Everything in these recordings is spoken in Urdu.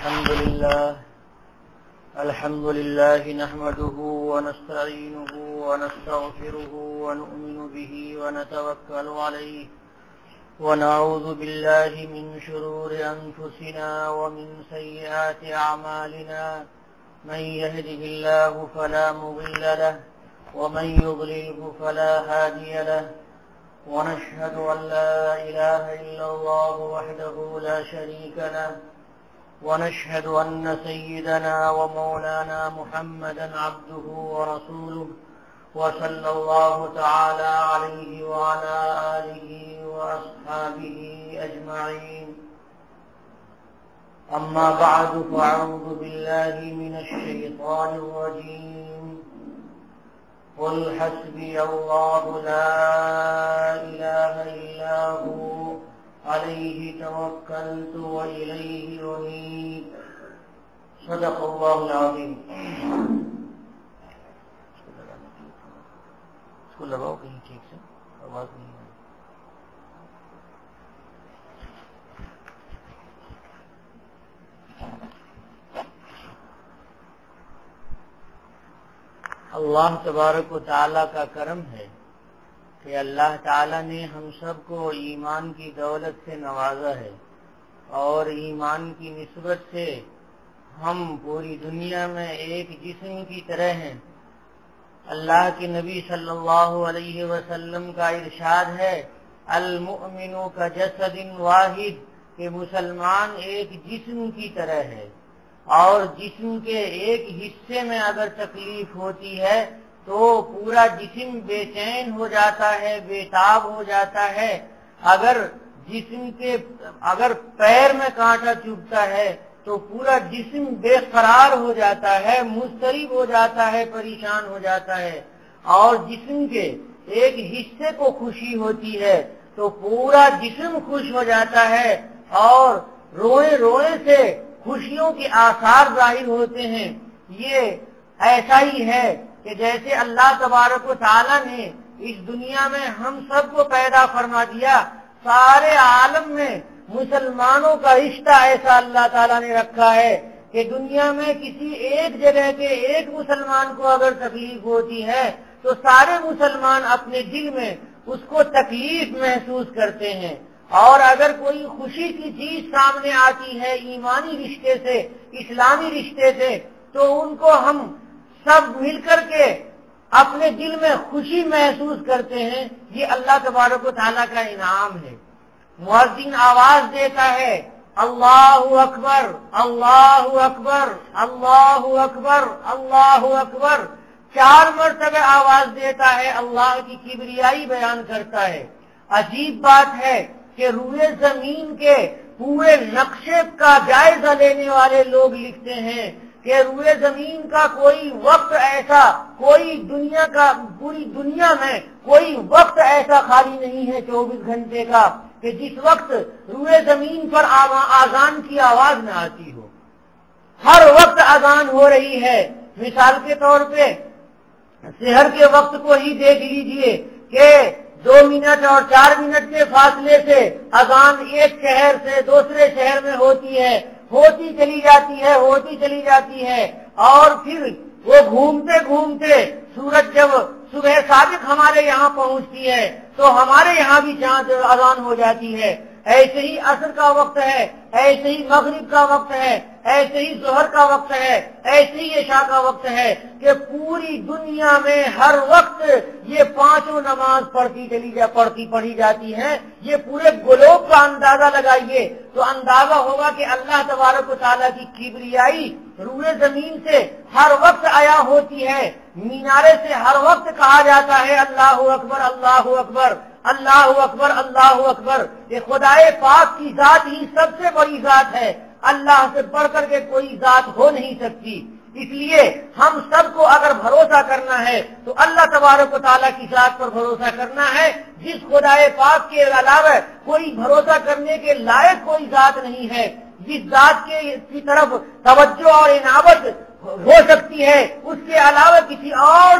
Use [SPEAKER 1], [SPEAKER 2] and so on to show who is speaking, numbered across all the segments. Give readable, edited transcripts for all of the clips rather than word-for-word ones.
[SPEAKER 1] الحمد لله نحمده ونستعينه ونستغفره ونؤمن به ونتوكل عليه ونعوذ بالله من شرور أنفسنا ومن سيئات أعمالنا من يهده الله فلا مضل له ومن يضلله فلا هادي له ونشهد أن لا إله إلا الله وحده لا شريك له ونشهد أن سيدنا ومولانا محمدا عبده ورسوله وصلى الله تعالى عليه وعلى آله وأصحابه أجمعين أما بعد فأعوذ بالله من الشيطان الرجيم قل حسبي الله لا إله إلا هو عليه توكلت وإليه أنيب صدق الله العظيم. اس کو لگاؤ کہیں ٹھیک سے آواز نہیں ہے. اللہ تبارک و تعالی کا کرم ہے کہ اللہ تعالی نے ہم سب کو ایمان کی دولت سے نوازا ہے اور ایمان کی نسبت سے ہم پوری دنیا میں ایک جسم کی طرح ہیں. اللہ کے نبی صلی اللہ علیہ وسلم کا ارشاد ہے المؤمن کجسد واحد کہ مسلمان ایک جسم کی طرح ہے اور جسم کے ایک حصے میں اگر تکلیف ہوتی ہے تو پورا جسم بے چین ہو جاتا ہے, بے تاب ہو جاتا ہے. اگر پیر میں کانٹا چبھتا ہے تو پورا جسم بے قرار ہو جاتا ہے, مضطرب ہو جاتا ہے, پریشان ہو جاتا ہے. اور جسم کے ایک حصے کو خوشی ہوتی ہے تو پورا جسم خوش ہو جاتا ہے اور روئے روئے سے خوشیوں کے آثار ظاہر ہوتے ہیں. یہ ایسا ہی ہے کہ جیسے اللہ تبارک و تعالی نے اس دنیا میں ہم سب کو پیدا فرما دیا, سارے عالم میں مسلمانوں کا رشتہ ایسا اللہ تعالی نے رکھا ہے کہ دنیا میں کسی ایک جگہ کے ایک مسلمان کو اگر تکلیف ہوتی ہے تو سارے مسلمان اپنے دل میں اس کو تکلیف محسوس کرتے ہیں. اور اگر کوئی خوشی کی چیز سامنے آتی ہے ایمانی رشتے سے, اسلامی رشتے سے, تو ان کو ہم سب مل کر کے اپنے دل میں خوشی محسوس کرتے ہیں. یہ اللہ تبارک و تعالیٰ کا انعام ہے. مؤذن آواز دیتا ہے اللہ اکبر اللہ اکبر اللہ اکبر اللہ اکبر, 4 مرتبہ آواز دیتا ہے, اللہ کی کبریائی بیان کرتا ہے. عجیب بات ہے کہ روئے زمین کے پورے نقشے کا جائزہ لینے والے لوگ لکھتے ہیں کہ روئے زمین کا کوئی وقت ایسا, پوری دنیا میں کوئی وقت ایسا خالی نہیں ہے 24 گھنٹے کا کہ جس وقت روئے زمین پر آذان کی آواز نہ آتی ہو. ہر وقت آذان ہو رہی ہے. مثال کے طور پہ سحر کے وقت کو ہی دیکھ لیجئے کہ 2 منٹ اور 4 منٹ کے فاصلے سے اذان ایک شہر سے دوسرے شہر میں ہوتی ہے, ہوتی چلی جاتی ہے اور پھر وہ گھومتے گھومتے سورج جب صبح صادق ہمارے یہاں پہنچتی ہے تو ہمارے یہاں بھی چاند اذان ہو جاتی ہے. ایسے ہی عصر کا وقت ہے, ایسے ہی مغرب کا وقت ہے, ایسے ہی ظہر کا وقت ہے, ایسے ہی عشاء کا وقت ہے کہ پوری دنیا میں ہر وقت یہ 5 نماز پڑھی جاتی ہیں. یہ پورے گلوب کا اندازہ لگائیے تو اندازہ ہوگا کہ اللہ تبارک و تعالیٰ کی کبریائی روئے زمین سے ہر وقت آیا ہوتی ہے. مینارے سے ہر وقت کہا جاتا ہے اللہ اکبر اللہ اکبر اللہ اکبر اللہ اکبر. یہ خدائے پاک کی ذات ہی سب سے بڑی ذات ہے, اللہ سے بڑھ کر کے کوئی ذات ہو نہیں سکتی. اس لیے ہم سب کو اگر بھروسہ کرنا ہے تو اللہ تبارک و تعالیٰ کی ذات پر بھروسہ کرنا ہے, جس خدائے پاک کے علاوہ کوئی بھروسہ کرنے کے لائق کوئی ذات نہیں ہے. جس ذات کی طرف توجہ اور عنابت ہو سکتی ہے، اس کے علاوہ کسی اور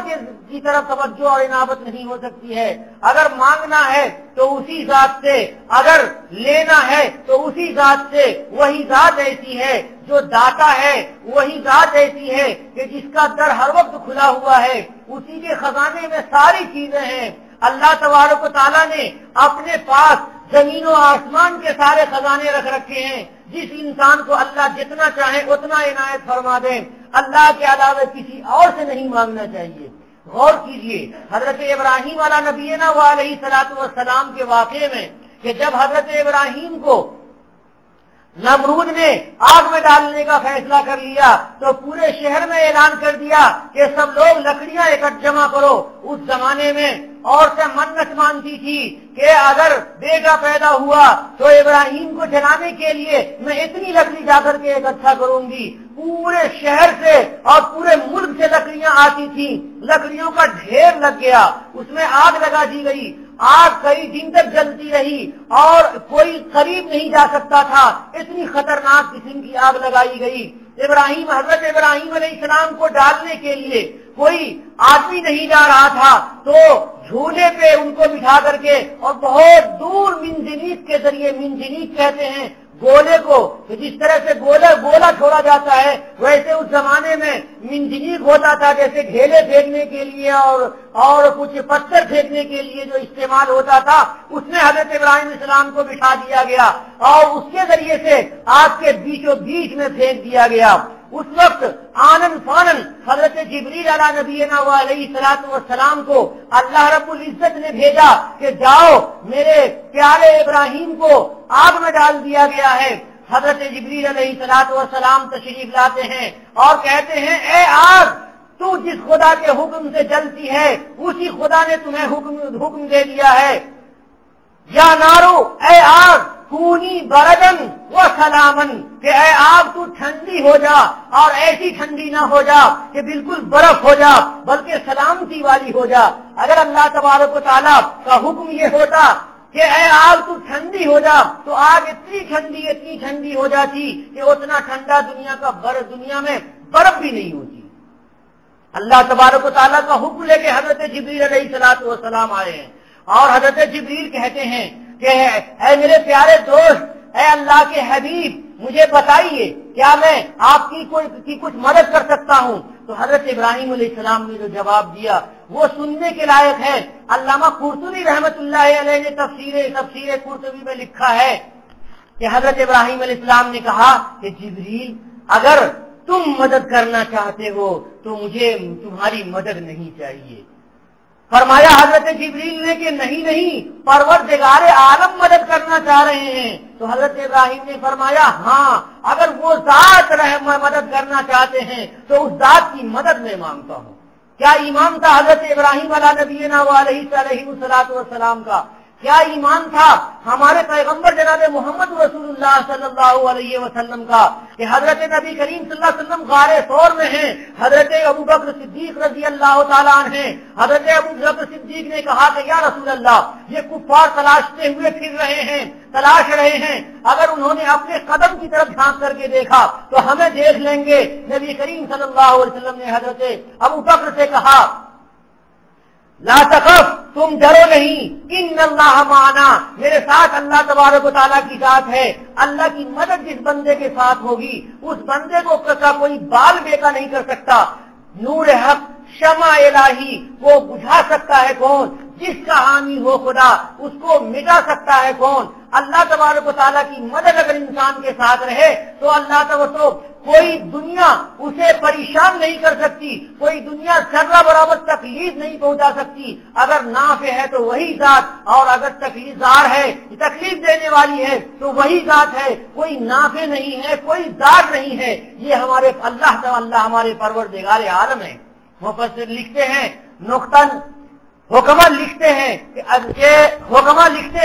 [SPEAKER 1] کی طرف توجہ اور عنابت نہیں ہو سکتی ہے۔ اگر مانگنا ہے تو اسی ذات سے، اگر لینا ہے تو اسی ذات سے۔ وہی ذات ایسی ہے جو داتا ہے، وہی ذات ایسی ہے کہ جس کا در ہر وقت کھلا ہوا ہے، اسی کے خزانے میں ساری چیزیں ہیں۔ اللہ تبارک و تعالیٰ نے اپنے پاس زمین و آسمان کے سارے خزانے رکھ رکھے ہیں۔ جس انسان کو اللہ جتنا چاہے اتنا عنایت فرما دیں، اللہ کے علاوہ کسی اور سے نہیں مانگنا چاہیے۔ غور کیجئے حضرت ابراہیم علیہ نبینا علیہ الصلوۃ والسلام کے واقعے میں کہ جب حضرت ابراہیم کو نمرود نے آگ میں ڈالنے کا فیصلہ کر لیا تو پورے شہر میں اعلان کر دیا کہ سب لوگ لکڑیاں اکٹھ جمع کرو۔ اس زمانے میں عورتیں منت مانتی تھی کہ اگر بیٹا پیدا ہوا تو ابراہیم کو جلانے کے لیے میں اتنی لکڑی جا کر کے اکٹھا کروں گی۔ پورے شہر سے اور پورے ملک سے لکڑیاں آتی تھیں، لکڑیوں کا ڈھیر لگ گیا، اس میں آگ لگا دی گئی۔ آگ کئی دن تک جلتی رہی اور کوئی قریب نہیں جا سکتا تھا، اتنی خطرناک قسم کی آگ لگائی گئی۔ حضرت ابراہیم علیہ السلام کو ڈالنے کے لیے کوئی آدمی نہیں جا رہا تھا تو جھولے پہ ان کو بٹھا کر کے اور بہت دور منجنیق کے ذریعے، منجنیق کہتے ہیں گولے کو، جس طرح سے گولا چھوڑا جاتا ہے ویسے اس زمانے میں منجنیق ہوتا تھا، جیسے ڈھیلے پھینکنے کے لیے اور کچھ پتھر پھینکنے کے لیے جو استعمال ہوتا تھا، اس میں حضرت ابراہیم علیہ السلام کو بٹھا دیا گیا اور اس کے ذریعے سے آگ کے بیچوں بیچ میں پھینک دیا گیا۔ اس وقت آنن فانن حضرت جبریل علیہ نبینا علیہ الصلوۃ والسلام کو اللہ رب العزت نے بھیجا کہ جاؤ میرے پیارے ابراہیم کو آگ میں ڈال دیا گیا ہے۔ حضرت جبریل علیہ الصلوۃ والسلام تشریف لاتے ہیں اور کہتے ہیں اے آگ، تو جس خدا کے حکم سے جلتی ہے اسی خدا نے تمہیں حکم دے دیا ہے۔ یا نارو، اے آگ کونی بردن و سلامن، کہ اے آگ تو ٹھنڈی ہو جا اور ایسی ٹھنڈی نہ ہو جا کہ بالکل برف ہو جا، بلکہ سلامتی والی ہو جا۔ اگر اللہ تبارک و تعالیٰ کا حکم یہ ہوتا کہ اے آگ تو ٹھنڈی ہو جا تو آگ اتنی ٹھنڈی ہو جاتی کہ اتنا ٹھنڈا دنیا میں برف بھی نہیں ہوتی۔ اللہ تبارک و تعالیٰ کا حکم لے کے حضرت جبریل علیہ الصلوۃ والسلام آئے ہیں اور حضرت جبریل کہتے ہیں کہ اے میرے پیارے دوست، اے اللہ کے حبیب، مجھے بتائیے کیا میں آپ کی کچھ مدد کر سکتا ہوں؟ تو حضرت ابراہیم علیہ السلام نے جو جواب دیا وہ سننے کے لائق ہے۔ علامہ قرطبی رحمت اللہ علیہ نے تفسیر قرطبی میں لکھا ہے کہ حضرت ابراہیم علیہ السلام نے کہا کہ جبریل، اگر تم مدد کرنا چاہتے ہو تو مجھے تمہاری مدد نہیں چاہیے۔ فرمایا حضرت جبریل نے کہ نہیں، پروردگار عالم مدد کرنا چاہ رہے ہیں۔ تو حضرت ابراہیم نے فرمایا ہاں، اگر وہ ذات مدد کرنا چاہتے ہیں تو اس ذات کی مدد میں مانگتا ہوں۔ کیا ایمان تھا حضرت ابراہیم علیہ نبینا علیہ الصلوۃ والسلام کا، کیا ایمان تھا ہمارے پیغمبر جناب محمد رسول اللہ صلی اللہ علیہ وسلم کا کہ حضرت نبی کریم صلی اللہ علیہ وسلم غار ثور میں ہیں، حضرت ابوبکر صدیق رضی اللہ تعالیٰ عنہ ہیں۔ حضرت ابوبکر صدیق نے کہا کہ یا رسول اللہ، یہ کفار تلاشتے ہوئے پھر رہے ہیں، تلاش رہے ہیں، اگر انہوں نے اپنے قدم کی طرف جھانک کر کے دیکھا تو ہمیں دیکھ لیں گے۔ نبی کریم صلی اللہ علیہ وسلم نے حضرت ابوبکر سے کہا لا تخف، تم ڈرو نہیں، ان اللہ معنا، میرے ساتھ اللہ تبارک و تعالیٰ کی ذات ہے۔ اللہ کی مدد جس بندے کے ساتھ ہوگی اس بندے کو کوئی بال بیکا نہیں کر سکتا۔ نور حق، شمع الہی کو بجھا سکتا ہے کون؟ جس کا حامی ہو خدا، اس کو مٹا سکتا ہے کون؟ اللہ تبارک و تعالیٰ کی مدد اگر انسان کے ساتھ رہے تو اللہ تو کوئی دنیا اسے پریشان نہیں کر سکتی، کوئی دنیا ذرہ برابر تکلیف نہیں پہنچا سکتی۔ اگر نافع ہے تو وہی ذات، اور اگر تکلیف دار ہے، تکلیف دینے والی ہے تو وہی ذات ہے۔ کوئی نافع نہیں ہے، کوئی دار نہیں ہے، یہ ہمارے اللہ ہمارے پروردگار عالم ہے۔ مفسر لکھتے ہیں حکما لکھتے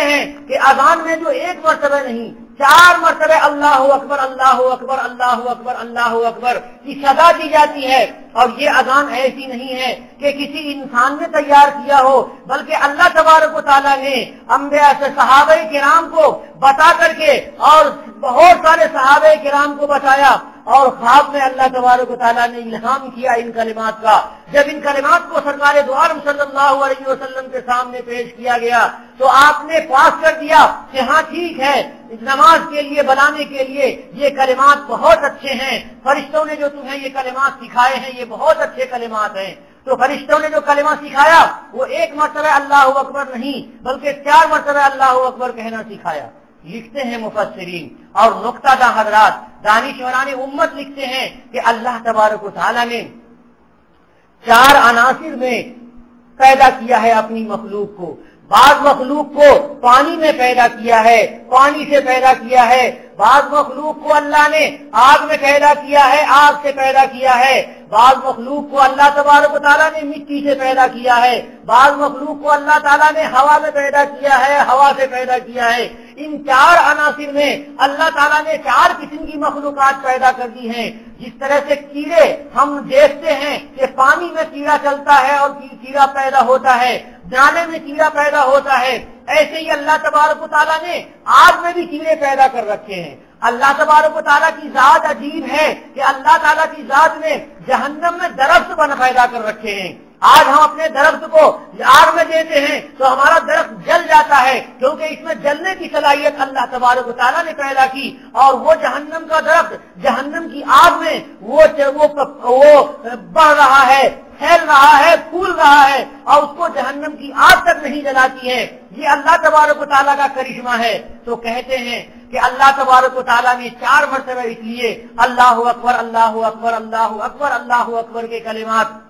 [SPEAKER 1] ہیں کہ اذان میں جو ایک مرتبہ نہیں 4 مرتبہ اللہ اکبر اللہ اکبر اللہ اکبر اللہ اکبر کی صدا دی جاتی ہے، اور یہ اذان ایسی نہیں ہے کہ کسی انسان نے تیار کیا ہو، بلکہ اللہ تبارک و تعالیٰ نے انبیاء سے صحابہ کرام کو بتا کر کے اور بہت سارے صحابہ کرام کو بتایا اور خواب میں اللہ تبارک و تعالیٰ نے الہام کیا ان کلمات کا. جب ان کلمات کو سرکار دو عالم صلی اللہ علیہ وسلم کے سامنے پیش کیا گیا تو آپ نے پاس کر دیا کہ ہاں ٹھیک ہے، نماز کے لیے بنانے کے لیے یہ کلمات بہت اچھے ہیں، فرشتوں نے جو تمہیں یہ کلمات سکھائے ہیں یہ بہت اچھے کلمات ہیں. تو فرشتوں نے جو کلمہ سکھایا وہ ایک مرتبہ اللہ اکبر نہیں بلکہ 4 مرتبہ اللہ اکبر کہنا سکھایا. لکھتے ہیں مفسرین اور نقطہ داں حضرات، دانشوران امت لکھتے ہیں کہ اللہ تبارک و تعالیٰ نے 4 عناصر میں پیدا کیا ہے اپنی مخلوق کو. بعض مخلوق کو پانی میں پیدا کیا ہے، پانی سے پیدا کیا ہے. بعض مخلوق کو اللہ نے آگ میں پیدا کیا ہے، آگ سے پیدا کیا ہے. بعض مخلوق کو اللہ تبارک و تعالیٰ نے مٹی سے پیدا کیا ہے. بعض مخلوق کو اللہ تعالیٰ نے ہوا میں پیدا کیا ہے، ہوا سے پیدا کیا ہے. ان 4 عناصر میں اللہ تعالیٰ نے 4 قسم کی مخلوقات پیدا کر دی ہیں. جس طرح سے کیڑے ہم دیکھتے ہیں کہ پانی میں کیڑا چلتا ہے اور کیڑا پیدا ہوتا ہے، نالے میں کیڑا پیدا ہوتا ہے، ایسے ہی اللہ تبارک و تعالیٰ نے آگ میں بھی کیڑے پیدا کر رکھے ہیں. اللہ تبارک و تعالیٰ کی ذات عجیب ہے کہ اللہ تعالیٰ کی ذات نے جہنم میں درخت پیدا کر رکھے ہیں. آج ہم اپنے درخت کو آگ میں دیتے ہیں تو ہمارا درخت جل جاتا ہے کیونکہ اس میں جلنے کی صلاحیت اللہ تبارک و تعالیٰ نے پیدا کی. اور وہ جہنم کا درخت جہنم کی آگ میں وہ بڑھ رہا ہے، پھیل رہا ہے، پھول رہا ہے اور اس کو جہنم کی آگ تک نہیں جلاتی ہے. یہ اللہ تبارک و تعالیٰ کا کرشمہ ہے. تو کہتے ہیں کہ اللہ تبارک و تعالیٰ نے 4 مرتبہ اس لیے اللہ اکبر اللہ اکبر اللہ اکبر اللہ اکبر کے کلمات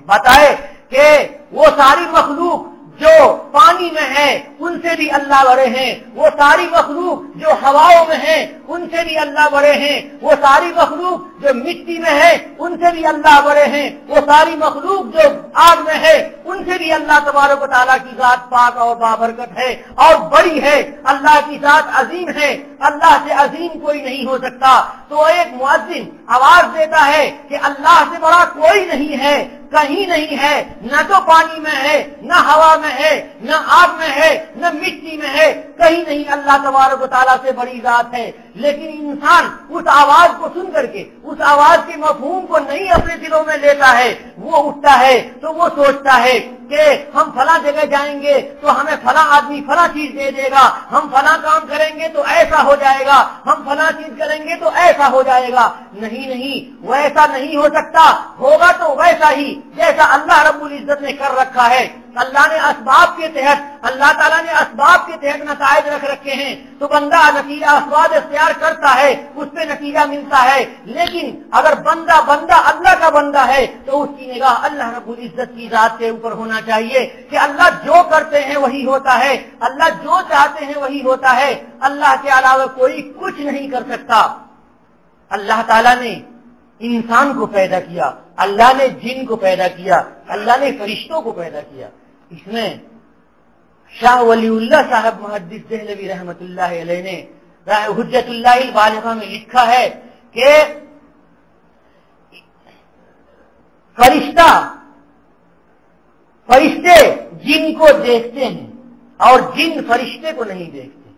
[SPEAKER 1] بتائے کہ وہ ساری مخلوق جو پانی میں ہے ان سے بھی اللہ بڑے ہیں، وہ ساری مخلوق جو ہواؤں میں ہے ان سے بھی اللہ بڑے ہیں، وہ ساری مخلوق جو مٹی میں ہے ان سے بھی اللہ بڑے ہیں، وہ ساری مخلوق جو آگ میں ہے ان سے بھی اللہ تبارک و تعالیٰ کی ذات پاک اور بابرکت ہے اور بڑی ہے. اللہ کی ذات عظیم ہے، اللہ سے عظیم کوئی نہیں ہو سکتا. تو ایک مؤذن آواز دیتا ہے کہ اللہ سے بڑا کوئی نہیں ہے، کہیں نہیں ہے، نہ تو پانی میں ہے، نہ ہوا میں ہے، نہ آگ میں ہے، نہ مٹی میں ہے، کہیں نہیں اللہ تبارک و تعالیٰ سے بڑی ذات ہے. لیکن انسان اس آواز کو سن کر کے اس آواز کے مفہوم کو نہیں اپنے دلوں میں لیتا ہے. وہ اٹھتا ہے تو وہ سوچتا ہے کہ ہم فلاں جگہ جائیں گے تو ہمیں فلاں آدمی فلاں چیز دے دے گا، ہم فلاں کام کریں گے تو ایسا ہو جائے گا، ہم فلاں چیز کریں گے تو ایسا ہو جائے گا. نہیں، وہ ایسا نہیں ہو سکتا. ہوگا تو ویسا ہی جیسا اللہ رب العزت نے کر رکھا ہے. اللہ نے اسباب کے تحت اللہ تعالیٰ نے اسباب کے تحت نتائج رکھ رکھے ہیں تو بندہ نتیجہ اسباب اختیار کرتا ہے، اس پہ نتیجہ ملتا ہے. لیکن اگر بندہ اللہ کا بندہ ہے تو اس کی نگاہ اللہ رب العزت کی ذات کے اوپر ہونا چاہیے کہ اللہ جو کرتے ہیں وہی ہوتا ہے، اللہ جو چاہتے ہیں وہی ہوتا ہے. اللہ کے علاوہ کوئی کچھ نہیں کر سکتا. اللہ تعالیٰ نے انسان کو پیدا کیا، اللہ نے جن کو پیدا کیا، اللہ نے فرشتوں کو پیدا کیا. اس میں شاہ ولی اللہ صاحب محدث دہلوی رحمت اللہ علیہ نے حجت اللہ البالغہ میں لکھا ہے کہ فرشتے جن کو دیکھتے ہیں اور جن فرشتے کو نہیں دیکھتے.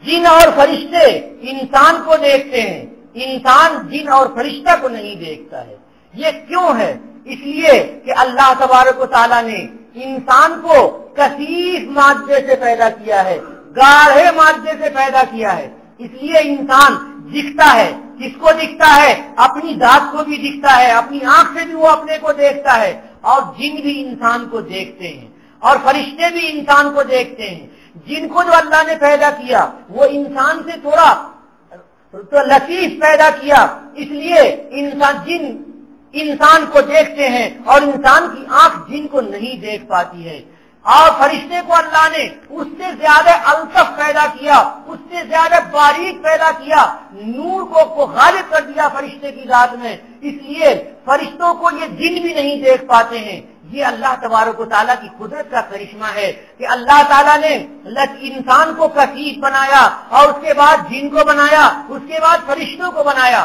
[SPEAKER 1] جن اور فرشتے انسان کو دیکھتے ہیں، انسان جن اور فرشتہ کو نہیں دیکھتا ہے. یہ کیوں ہے؟ اس لیے کہ اللہ تبارک و تعالیٰ نے انسان کو کثیف مادے سے پیدا کیا ہے، گاڑھے مادے سے پیدا کیا ہے. اس لیے انسان دکھتا ہے. کس کو دکھتا ہے؟ اپنی ذات کو بھی دکھتا ہے، اپنی آنکھ سے بھی وہ اپنے کو دیکھتا ہے. اور جن بھی انسان کو دیکھتے ہیں اور فرشتے بھی انسان کو دیکھتے ہیں. جن کو جو اللہ نے پیدا کیا وہ انسان سے تھوڑا تو لطیف پیدا کیا، اس لیے جن انسان کو دیکھتے ہیں اور انسان کی آنکھ جن کو نہیں دیکھ پاتی ہے. اور فرشتے کو اللہ نے اس سے زیادہ الطف پیدا کیا، اس سے زیادہ باریک پیدا کیا، نور کو غالب کر دیا فرشتے کی ذات میں. اس لیے فرشتوں کو یہ جن بھی نہیں دیکھ پاتے ہیں. یہ اللہ تبارک و تعالیٰ کی قدرت کا کرشمہ ہے کہ اللہ تعالیٰ نے انسان کو کثیف بنایا اور اس کے بعد جن کو بنایا، اس کے بعد فرشتوں کو بنایا.